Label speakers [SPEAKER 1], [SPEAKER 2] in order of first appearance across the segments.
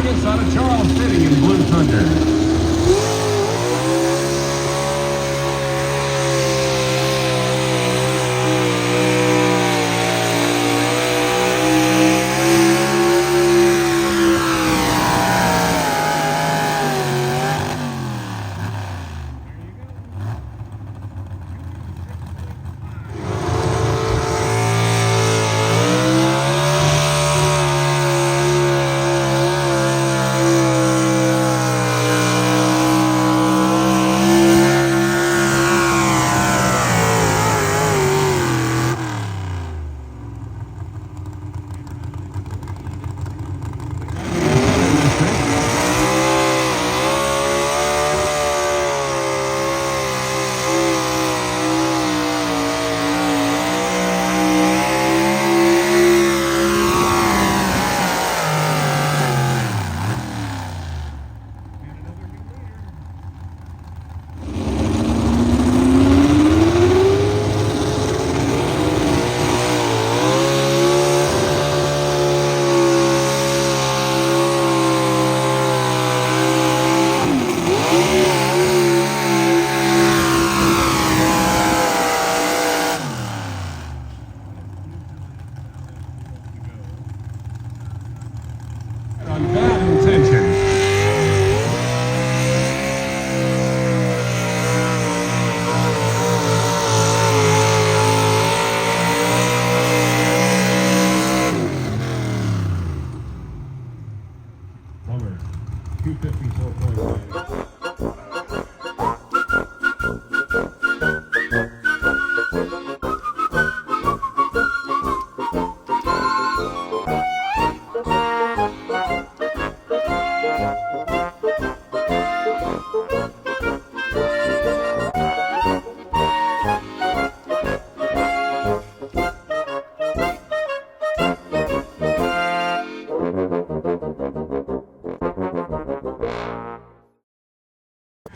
[SPEAKER 1] August out of Charles City in Blue Thunder.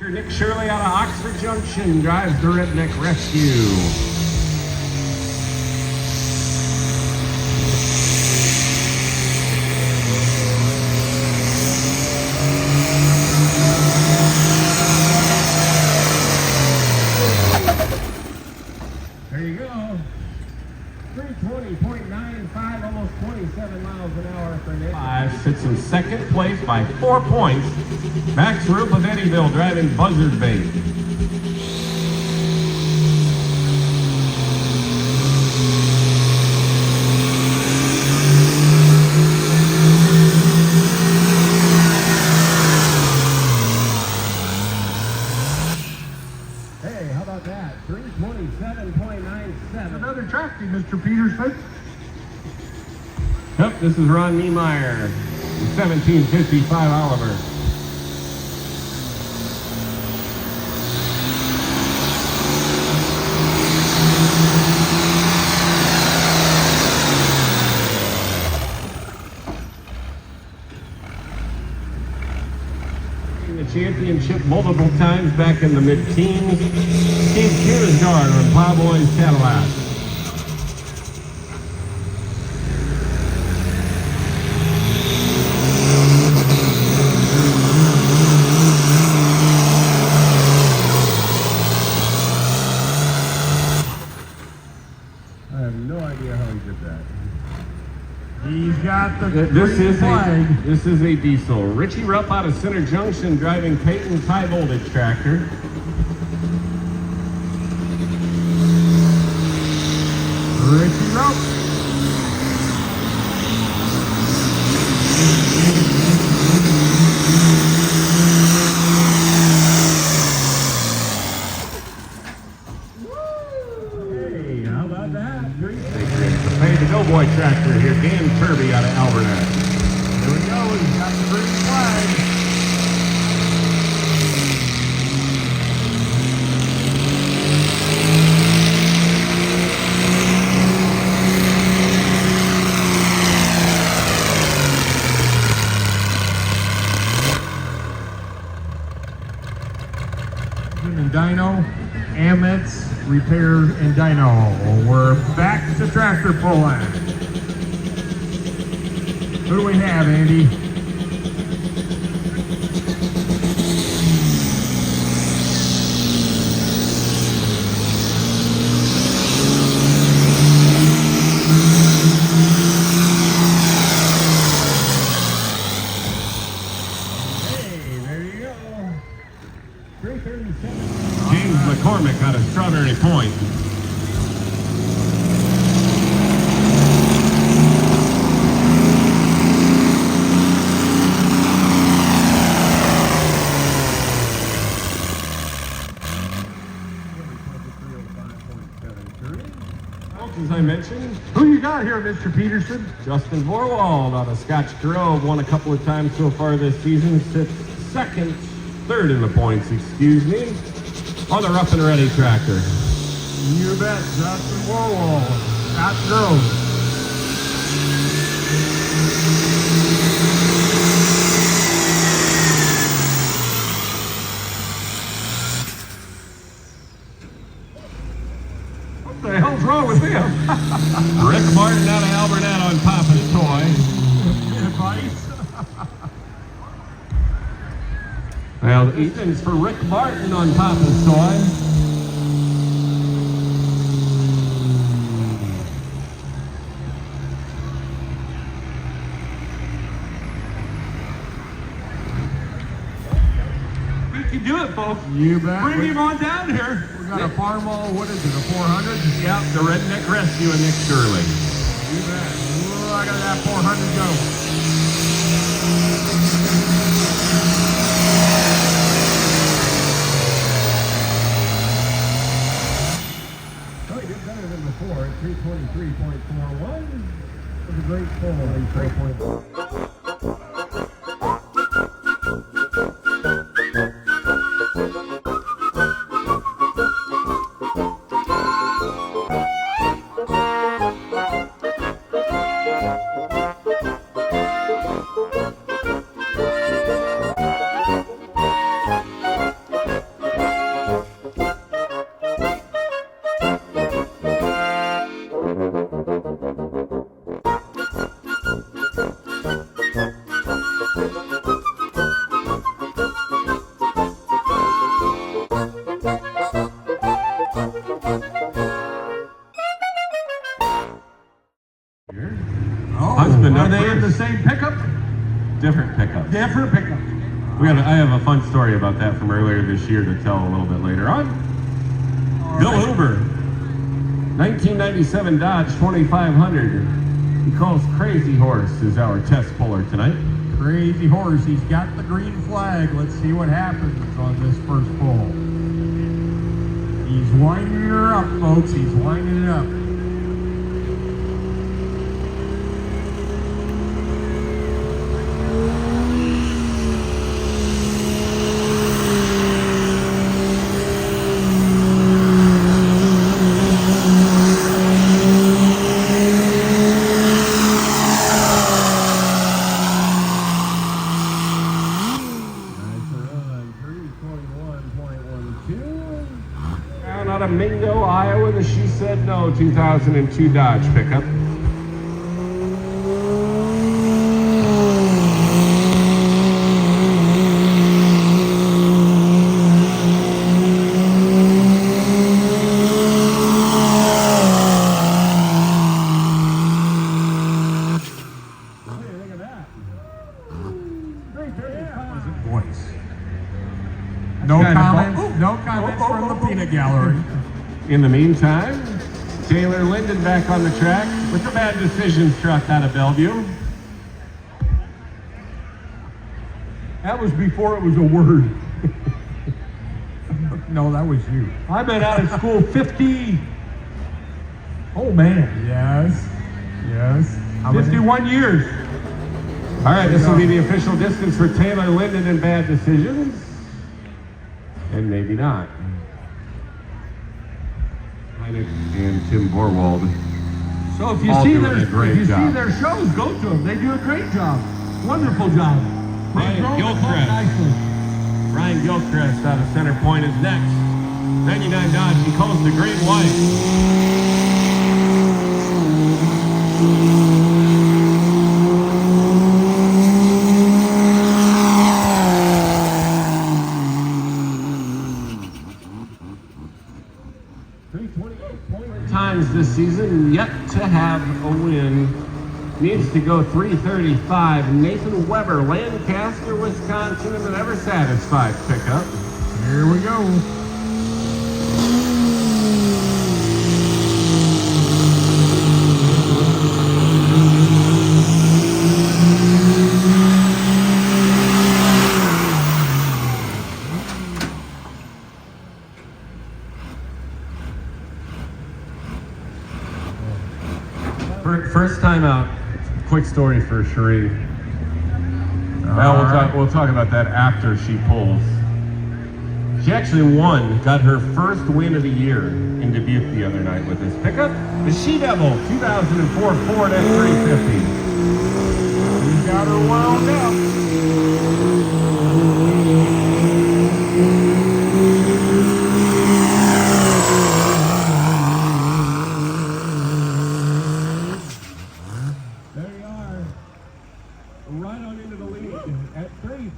[SPEAKER 1] Nick Shirley out of Oxford Junction drives the Redneck Rescue. There you go. 320.95, almost 27 miles an hour for Nick. Sits in second place by 4 points. Max Roop of Eddyville driving Buzzard Bait. Hey, how about that? 327.97.
[SPEAKER 2] Another tractor, Mr. Peterson.
[SPEAKER 1] Yep, this is Ron Niemeyer, 1755 Oliver. The championship multiple times back in the mid-teens. Steve Kiersgaard on Plowboy's Cadillac. I have no idea how he did that.
[SPEAKER 2] He's got the
[SPEAKER 1] flag. This is a diesel. Richie Rupp out of Center Junction driving Peyton's high voltage tractor.
[SPEAKER 2] Richie Rupp.
[SPEAKER 1] Hey, how about that? The Doughboy tractor here, Dan Kirby out of Alberta.
[SPEAKER 2] Here we go, he's got the green flag. And dyno, Amet's Repair and Dyno. We're back to tractor pulling. Who do we have, Andy?
[SPEAKER 1] 3:37. James McCormick out of Strawberry Point. As I mentioned,
[SPEAKER 2] Who you got here, Mr. Peterson?
[SPEAKER 1] Justin Vorwald out of Scotch Grove, won a couple of times so far this season, sits third in the points, excuse me, on the Rough and Ready tractor.
[SPEAKER 2] You bet, Justin Warwall, Scotch Grove.
[SPEAKER 1] What the hell's wrong with him? Rick Martin out of Albernette on Papa's Toy.
[SPEAKER 2] Advice?
[SPEAKER 1] Well, Ethan's for Rick Martin on Papa's Toy. We can do it, folks.
[SPEAKER 2] You bet.
[SPEAKER 1] Bring him on down here.
[SPEAKER 2] We got a Farmall, what is it, a 400?
[SPEAKER 1] Yep, the Redneck Rescue and Nick Shirley.
[SPEAKER 2] You bet. Ooh, I got that 400 go.
[SPEAKER 1] Oh, he did better than before at 323.41. It was a great pull.
[SPEAKER 2] Are they in the same pickup?
[SPEAKER 1] Different pickup.
[SPEAKER 2] Different pickup.
[SPEAKER 1] I have a fun story about that from earlier this year to tell a little bit later on. Bill Hoover, 1997 Dodge 2500. He calls Crazy Horse is our test puller tonight.
[SPEAKER 2] Crazy Horse, he's got the green flag. Let's see what happens on this first pull. He's winding her up, folks. He's winding it up.
[SPEAKER 1] Out of Mingo, Iowa, the She Said No 2002 Dodge pickup. Look at that.
[SPEAKER 2] Voice. No comments. No comments from the peanut gallery.
[SPEAKER 1] In the meantime, Taylor Linden back on the track with the Bad Decisions truck out of Bellevue.
[SPEAKER 2] That was before it was a word. No, that was you.
[SPEAKER 1] I've been out of school 50.
[SPEAKER 2] Oh man. Yes. Yes.
[SPEAKER 1] 51 years. All right, this will be the official distance for Taylor Linden and Bad Decisions. And maybe not. And Tim Borwald.
[SPEAKER 2] So if you see their shows, go to them. They do a great job. Wonderful job.
[SPEAKER 1] Ryan Gilchrist out of Center Point is next. 99 Dodge, he calls the green light. Times this season, yet to have a win. Needs to go 335. Nathan Weber, Lancaster, Wisconsin, in the Never Satisfied pickup.
[SPEAKER 2] Here Here we go.
[SPEAKER 1] First time out. Quick story for Cherie. We'll talk about that after she pulls. She actually got her first win of the year in Dubuque the other night with this pickup, the She-Devil 2004 Ford F350.
[SPEAKER 2] We got her wound up.
[SPEAKER 1] There you are. Right on into the lead at 3.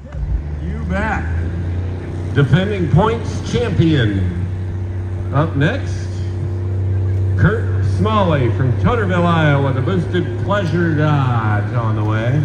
[SPEAKER 2] You bet.
[SPEAKER 1] Defending points champion. Up next, Kurt Smalley from Totterville, Iowa, the boosted Pleasure Dodge on the way.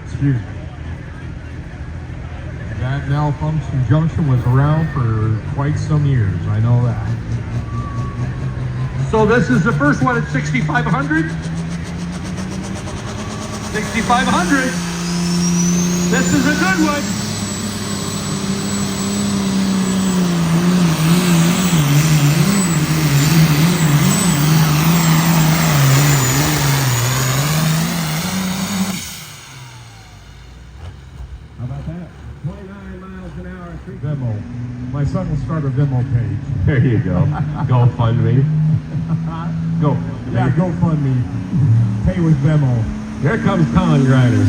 [SPEAKER 2] Excuse me. That malfunction junction was around for quite some years, I know that. So this is the first one at 6,500? 6,500. This is a good one. Venmo. My son will start a Venmo page.
[SPEAKER 1] There you go. GoFundMe. Go.
[SPEAKER 2] Yeah, GoFundMe. Pay with Venmo.
[SPEAKER 1] Here comes Colin Griner.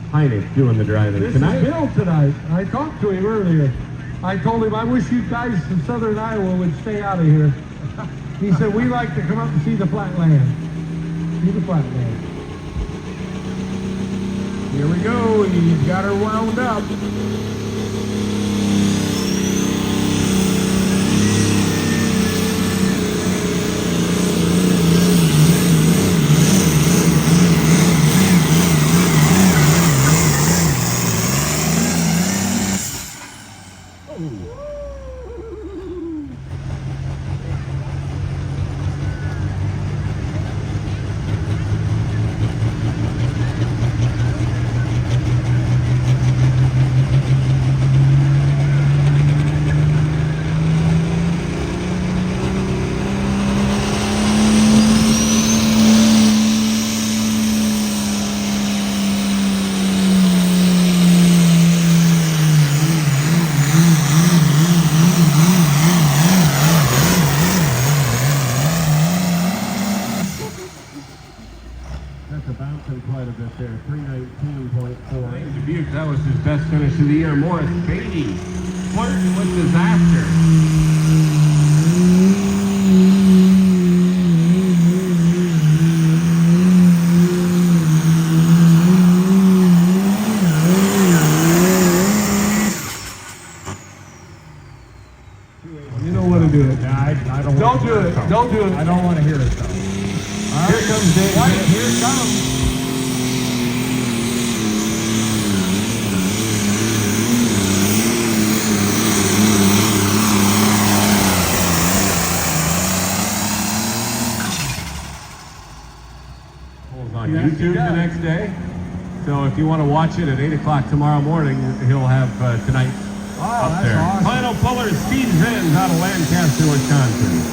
[SPEAKER 1] Heineck doing the driving
[SPEAKER 2] this
[SPEAKER 1] tonight.
[SPEAKER 2] This is Bill tonight. I talked to him earlier. I told him I wish you guys from Southern Iowa would stay out of here. He said, we like to come up and see the flat land. See the flat land. Here we go. He's got her wound up.
[SPEAKER 1] Quite a bit there, 319.4. Dubuque, that was his best finish of the year. Morris Beatty flirting with disaster.
[SPEAKER 2] You don't want to do it. I don't do it. Don't do it. I don't want to hear it though.
[SPEAKER 1] Here comes Dave.
[SPEAKER 2] Here it comes.
[SPEAKER 1] So if you want to watch it at 8 o'clock tomorrow morning, he'll have tonight up
[SPEAKER 2] that's
[SPEAKER 1] there.
[SPEAKER 2] awesome.
[SPEAKER 1] Final puller, Steve Zenz out of Lancaster, Wisconsin.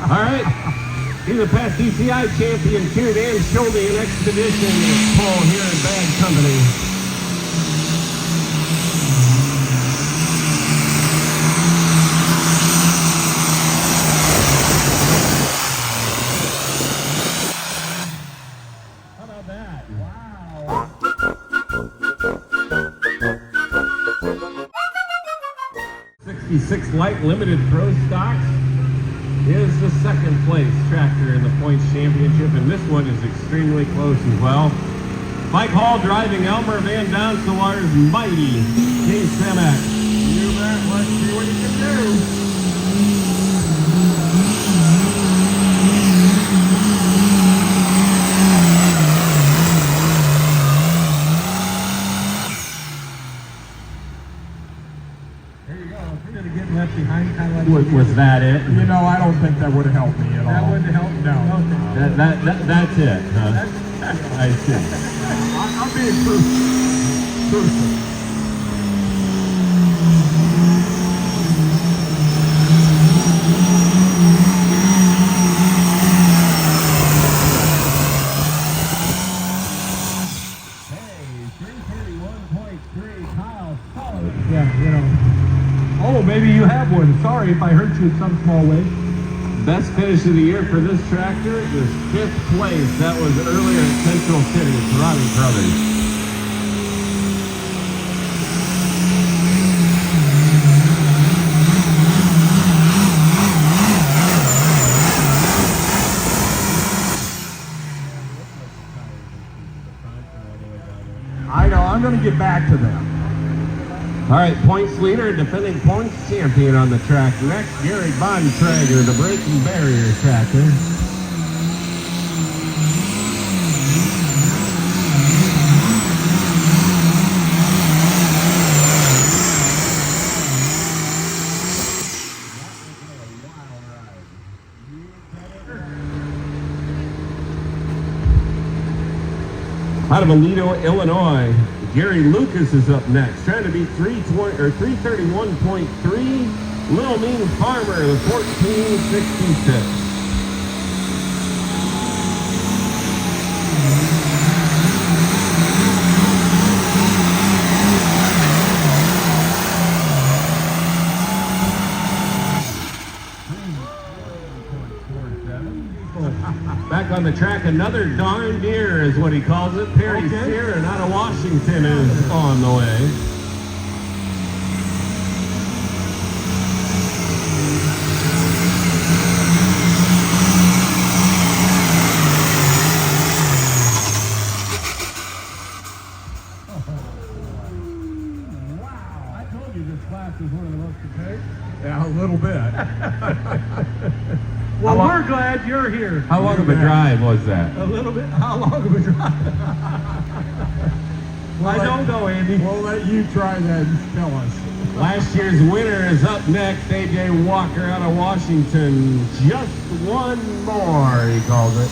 [SPEAKER 1] All right, he's a past ECI champion too, Dan Schulte in Expedition Paul here in Bad Company. How about that? Wow. 66 Light Limited Pro Stocks is the second place tractor in the points championship, and this one is extremely close as well. Mike Hall driving Elmer Van Donsewaar's mighty King Semak. You bet. Let's see what he can do.
[SPEAKER 2] There you go. If you're going to get left behind, kind of like
[SPEAKER 1] Was that it?
[SPEAKER 3] You know, I don't think that would have helped me at all.
[SPEAKER 2] that wouldn't help.
[SPEAKER 3] No.
[SPEAKER 2] Okay.
[SPEAKER 1] That's it, huh? I see.
[SPEAKER 3] I'm being truthful.
[SPEAKER 2] Yeah, you know. Oh, maybe you have one. Sorry if I hurt you in some small way.
[SPEAKER 1] Best finish of the year for this tractor is 5th place. That was earlier in Central City. It's Roddy Brothers.
[SPEAKER 3] I know, I'm going to get back to them.
[SPEAKER 1] All right, points leader, defending points champion on the track. Next, Gary Bontrager, the braking barrier tractor. Out of Aledo, Illinois, Gary Lucas is up next, trying to beat 331.3. Little Mean Farmer, the 1466. Back on the track, another darn deer is what he calls it. Perry Searin out of Washington is on the way.
[SPEAKER 2] Wow, I told you this class is one of the most competitive.
[SPEAKER 3] Yeah, a little bit.
[SPEAKER 2] Well, we're glad you're here.
[SPEAKER 1] How long of a drive was that?
[SPEAKER 2] A little bit. How long of a drive? I don't know, Andy.
[SPEAKER 3] We'll let you try that and tell us.
[SPEAKER 1] Last year's winner is up next, A.J. Walker out of Washington. Just one more, he calls it.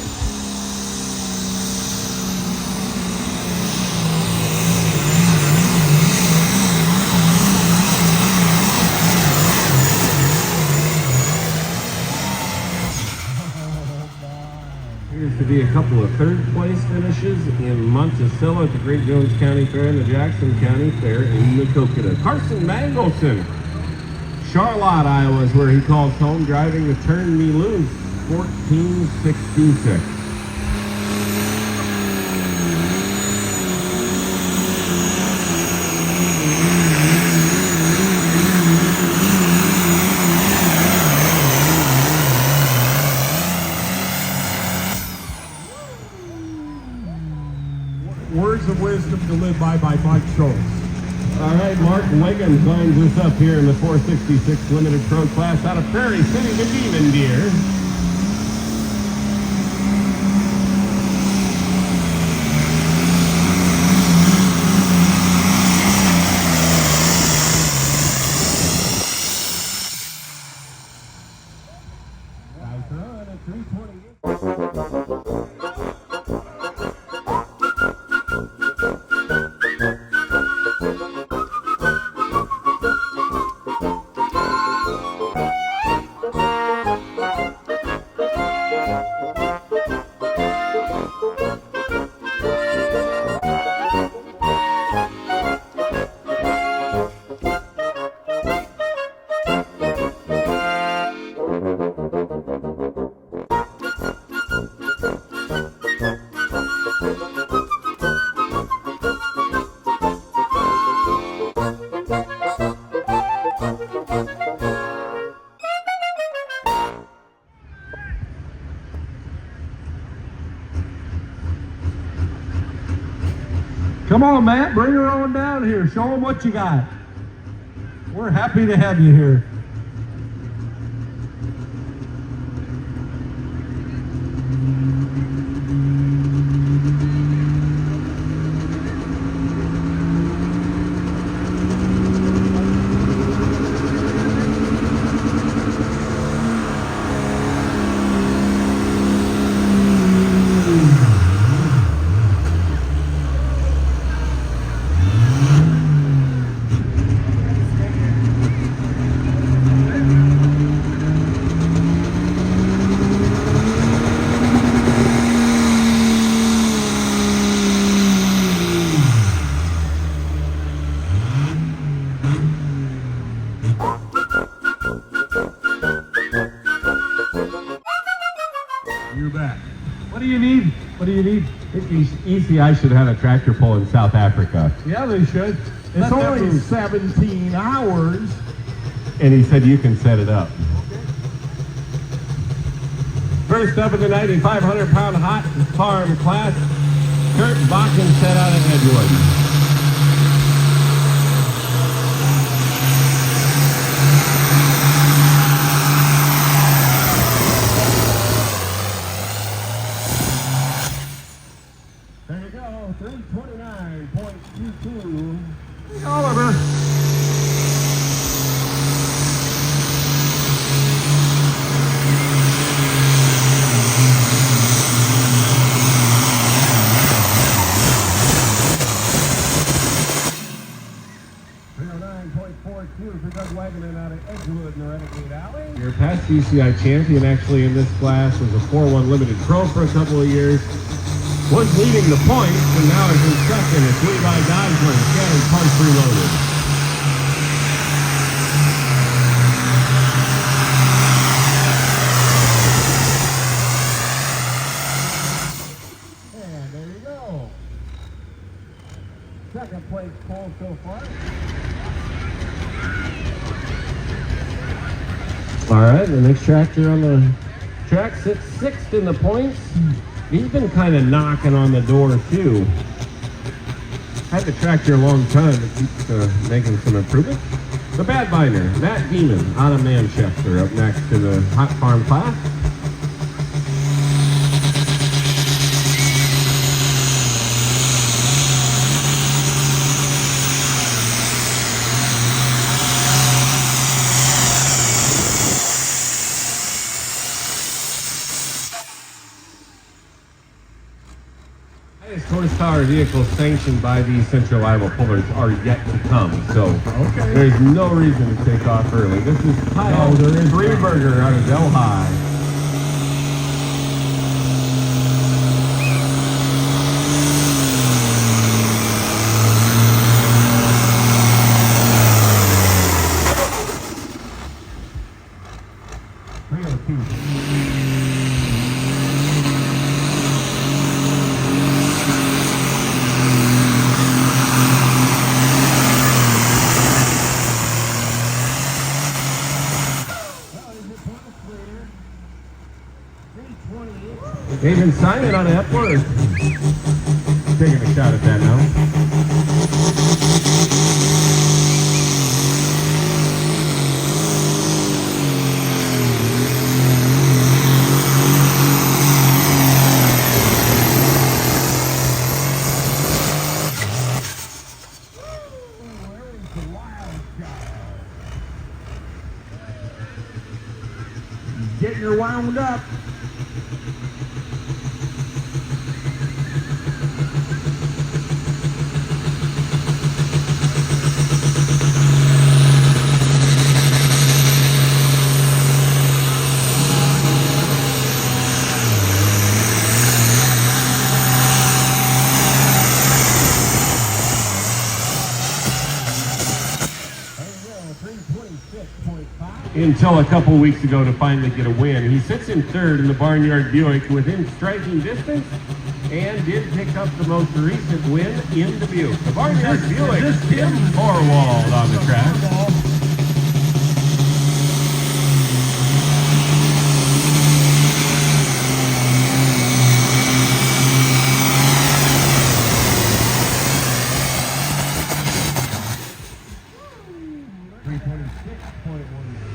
[SPEAKER 1] Appears to be a couple of third place finishes in Monticello at the Great Jones County Fair and the Jackson County Fair in Maquoketa. Carson Mangelson, Charlotte, Iowa is where he calls home, driving the Turn Me Loose 1466.
[SPEAKER 3] by Mike Schultz.
[SPEAKER 1] All right, Mark Wiggins lines us up here in the 466 Limited Pro Class out of Prairie City to Demon Deer.
[SPEAKER 2] Come on, Matt, bring her on down here. Show them what you got. We're happy to have you here.
[SPEAKER 3] You're back.
[SPEAKER 2] What do you need? What do you need?
[SPEAKER 1] ECI should have a tractor pull in South Africa.
[SPEAKER 2] Yeah, they should.
[SPEAKER 3] It's
[SPEAKER 2] Let them
[SPEAKER 3] only
[SPEAKER 2] move.
[SPEAKER 3] 17 hours.
[SPEAKER 1] And he said you can set it up. First up in the 9,500-pound hot farm class, Kurt Bakken set out of Edgewood. There you go, 329.22.
[SPEAKER 2] Oliver.
[SPEAKER 1] Your past ECI champion actually in this class was a 4-1 limited pro for a couple of years. Was leading the points, and now is in second. It's Levi Geisler, scattered punch reloaded.
[SPEAKER 3] And there you go. Second place pole so far.
[SPEAKER 1] All right, the next tractor on the track sits sixth in the points. He's been kind of knocking on the door, too. Had the tractor a long time to keep making some improvements. The Bad Binder, Matt Demon, out of Manchester, up next to the hot farm class. Highest horsepower vehicles sanctioned by the Central Iowa Pullers are yet to come, so there's no reason to take off early. This is Kyle Freeberger out of Delhi. David Simon on Epler. Taking a shot at that now.
[SPEAKER 3] getting her wound up.
[SPEAKER 1] Until a couple weeks ago to finally get a win. He sits in third in the Barnyard Buick within striking distance and did pick up the most recent win in Dubuque. The Barnyard Buick, Tim Forwald on the track.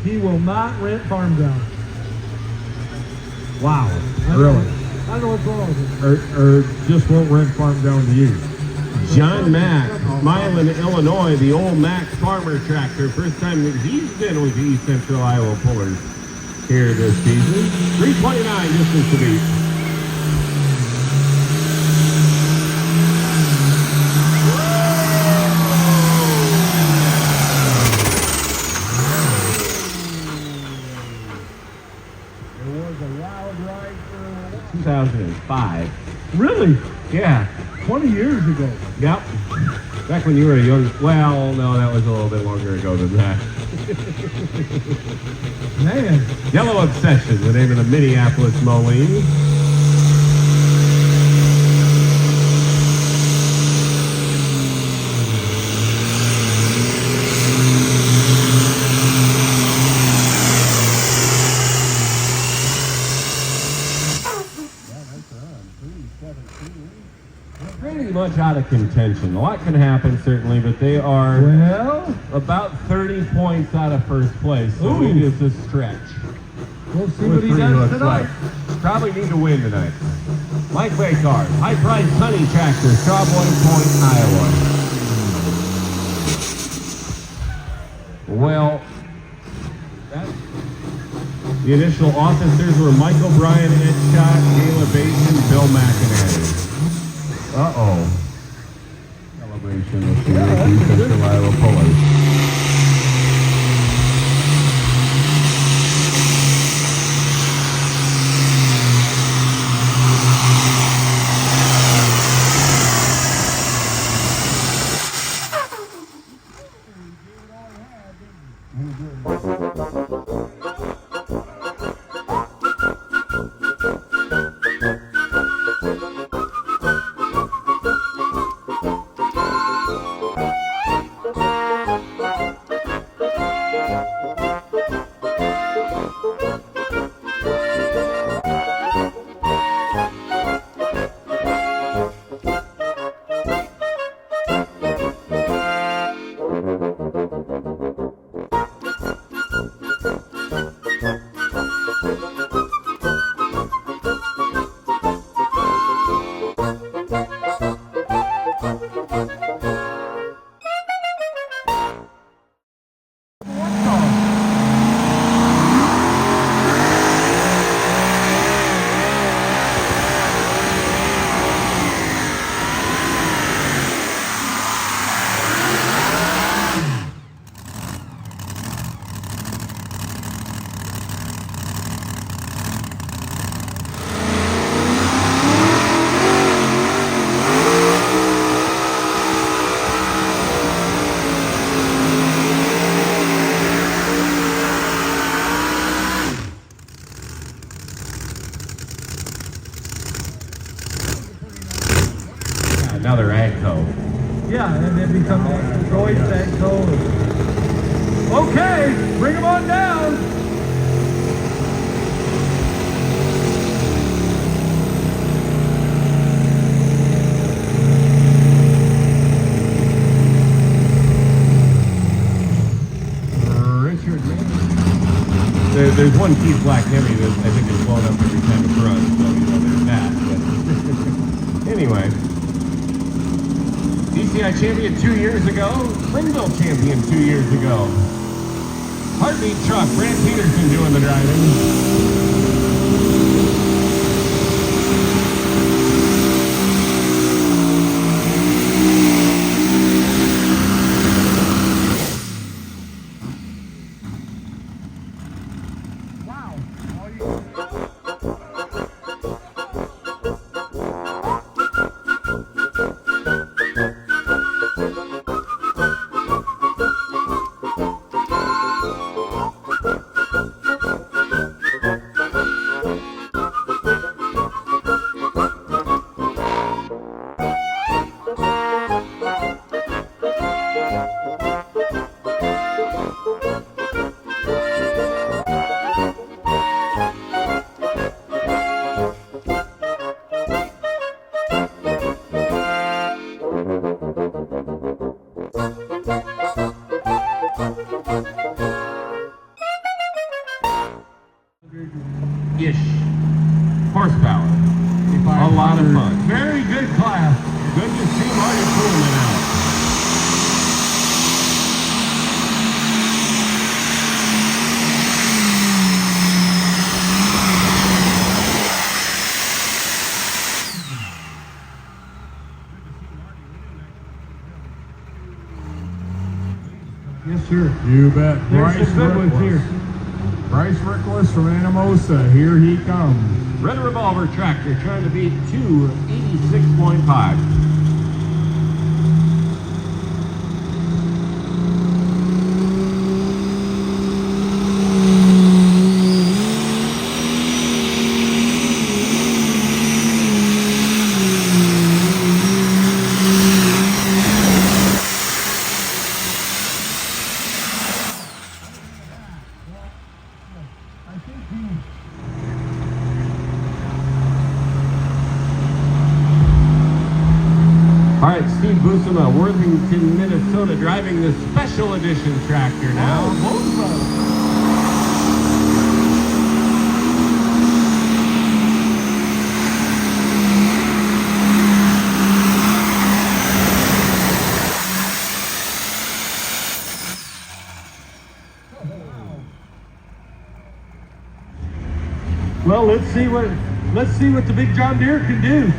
[SPEAKER 2] He will not rent farm ground.
[SPEAKER 3] Wow,
[SPEAKER 2] I
[SPEAKER 3] really?
[SPEAKER 2] don't know what's wrong with him.
[SPEAKER 3] Or just won't rent farm down to you.
[SPEAKER 1] John Mack, Milan, Illinois, the old Mack Farmer tractor. First time that he's been with the East Central Iowa Pullers here this season. 3:29 distance to beat.
[SPEAKER 3] It was a wild ride for
[SPEAKER 1] 2005.
[SPEAKER 2] Really?
[SPEAKER 1] Yeah.
[SPEAKER 2] 20 years ago.
[SPEAKER 1] Yep. Back when you were a young, well, no, that was a little bit longer ago than that.
[SPEAKER 2] Man.
[SPEAKER 1] Yellow Obsession, the name of the Minneapolis Moline. Pretty much out of contention. A lot can happen, certainly, but they are
[SPEAKER 2] Well,
[SPEAKER 1] about 30 points out of first place, so
[SPEAKER 2] Ooh.
[SPEAKER 1] it is a stretch.
[SPEAKER 2] we'll see
[SPEAKER 1] With
[SPEAKER 2] what he
[SPEAKER 1] 3
[SPEAKER 2] does
[SPEAKER 1] hooks
[SPEAKER 2] tonight.
[SPEAKER 1] left. Probably need to win tonight. Mike Bakar, High Price Honey Tractor, Strawboy Point, Iowa. Well, the initial officers were Michael Bryan, Ed Scott, Gayla Bates, and Bill McInerney. Uh-oh. Celebration of the East Central Iowa Pullers. Another AGCO.
[SPEAKER 2] Yeah, and then become Detroit, Agco. Okay, bring them on down.
[SPEAKER 1] Richard, there's one Keith Black Hemi that I think is blown up every time it runs, so you know there's that. But anyway, ECI champion 2 years ago, Springville champion 2 years ago. Heartbeat truck, Brant Peterson doing the driving. Ish horsepower. A lot of fun.
[SPEAKER 2] Very good class.
[SPEAKER 1] Good to see Marty Pullman out.
[SPEAKER 2] Yes, sir.
[SPEAKER 3] You bet.
[SPEAKER 2] There's some good ones here.
[SPEAKER 3] Bryce Rickless from Anamosa. Here he comes.
[SPEAKER 1] Red Revolver tractor trying to beat 286.5. All right, Steve Busama, Worthington, Minnesota, driving the special edition tractor now.
[SPEAKER 2] Well, let's see what the big John Deere can do.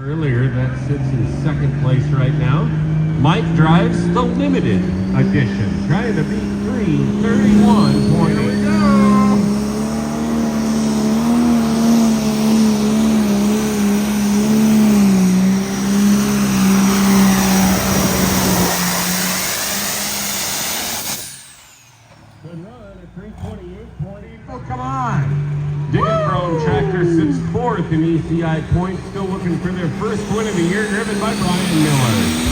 [SPEAKER 1] Earlier, that sits in second place right now. Mike drives the limited edition, trying to beat 331.8.
[SPEAKER 3] Here we go.
[SPEAKER 1] Good run at 328.8.
[SPEAKER 3] Oh, come on.
[SPEAKER 1] Digging Prone tractor sits fourth in ECI points, still looking for their first win of the year, driven by Brian Miller.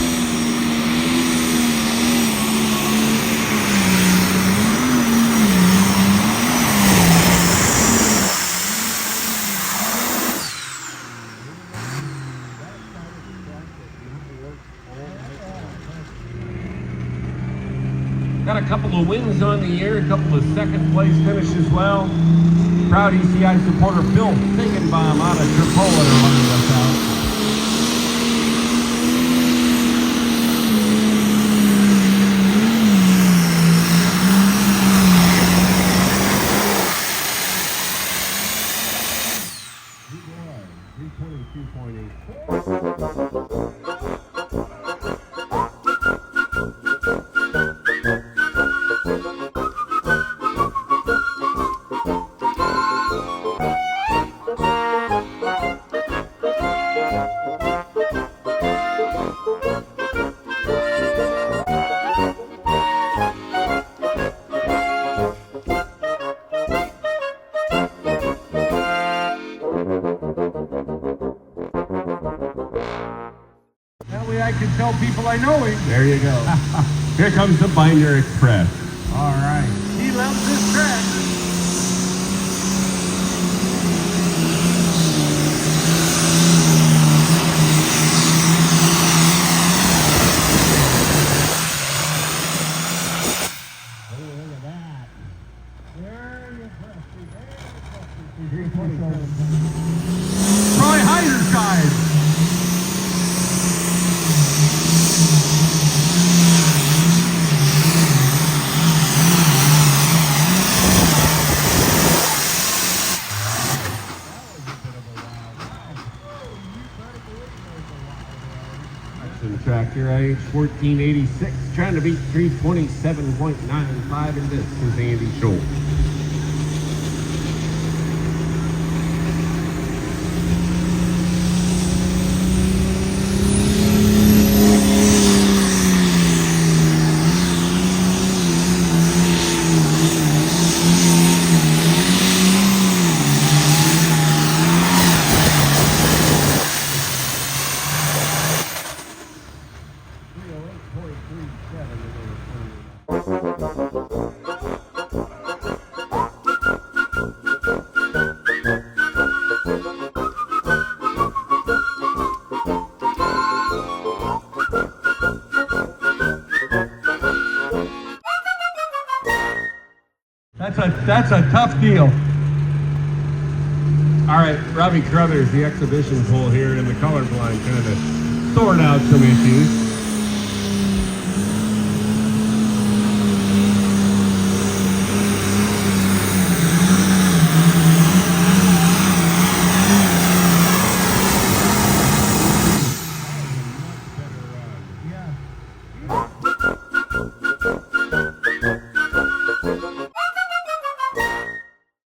[SPEAKER 1] Got a couple of wins on the year, a couple of second place finishes as well. Proud ECI supporter Phil Feigenbaum out of Tripolitan running us out.
[SPEAKER 2] That way I can tell people I know him.
[SPEAKER 1] There you go. Here comes the Binder Express.
[SPEAKER 3] All right.
[SPEAKER 2] He loves this track. Troy Hyder's guys.
[SPEAKER 1] Tractor age 1486, trying to beat 327.95, and this is Andy Schultz.
[SPEAKER 2] That's a tough deal.
[SPEAKER 1] All right, Robbie Crothers, the exhibition pole here, and the colorblind kind of sort out some issues.